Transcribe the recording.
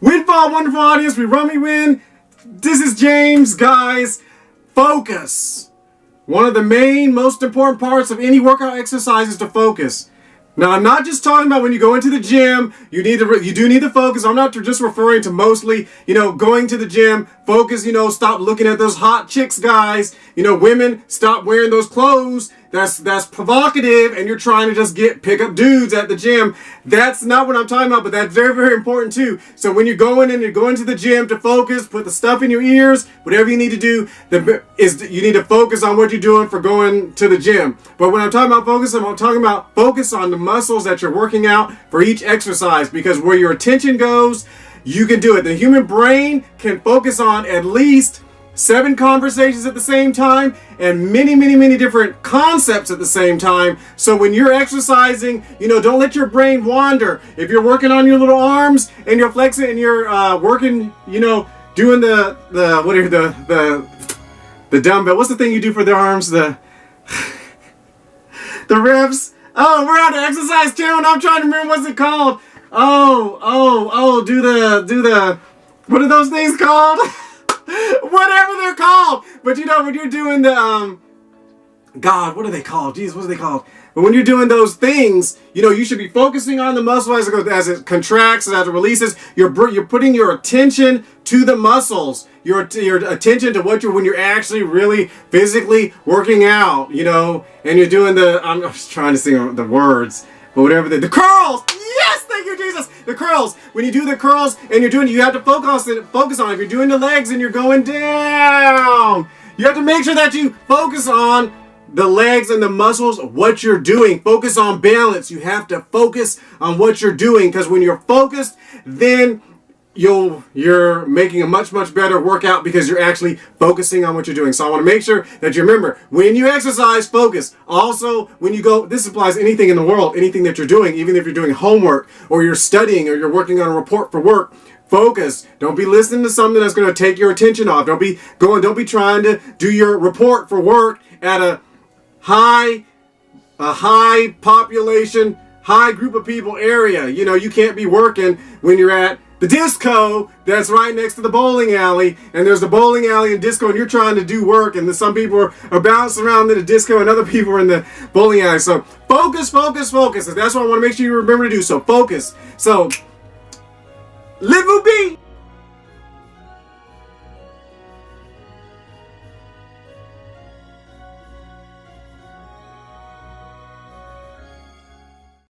Windfall, wonderful audience, we rummy win. This is James, guys. Focus. One of the main, most important parts of any workout exercise is to focus. Now, I'm not just talking about when you go into the gym, you do need to focus. I'm not just referring to mostly, going to the gym, focus, stop looking at those hot chicks, guys. Women, stop wearing those clothes. That's provocative, and you're trying to just pick up dudes at the gym. That's not what I'm talking about, but that's very, very important too. So when you're going to the gym to focus, put the stuff in your ears, whatever you need to do, you need to focus on what you're doing for going to the gym. But when I'm talking about focus, I'm talking about focus on the muscles that you're working out for each exercise, because where your attention goes, you can do it. The human brain can focus on at least 7 conversations at the same time and many, many, many different concepts at the same time. So when you're exercising, don't let your brain wander. If you're working on your little arms and you're flexing and you're working, doing the dumbbell. What's the thing you do for the arms? The reps. Oh, we're on the exercise channel and I'm trying to remember what's it called. Do the what are those things called? Whatever they're called. But when you're doing the God, what are they called? Jeez, what are they called? But when you're doing those things, you should be focusing on the muscle as it contracts and as it releases. You're putting your attention to the muscles. Your attention to when you're actually really physically working out, and you're doing I'm just trying to sing the words, but whatever the curls. Yes, thank you, Jesus. The curls. When you do the curls and you have to focus on it. If you're doing the legs and you're going down, you have to make sure that you focus on the legs and the muscles, what you're doing. Focus on balance. You have to focus on what you're doing, because when you're focused, then you're making a much, much better workout because you're actually focusing on what you're doing. So I want to make sure that you remember, when you exercise, focus. Also, when you go, this applies to anything in the world, anything that you're doing, even if you're doing homework or you're studying or you're working on a report for work, focus. Don't be listening to something that's going to take your attention off. Don't be trying to do your report for work at a high population, high group of people area. You can't be working when you're at the disco that's right next to the bowling alley, and there's the bowling alley and disco, and you're trying to do work, and some people are bouncing around in the disco and other people are in the bowling alley. So focus. That's what I want to make sure you remember to do. So focus. So live will be.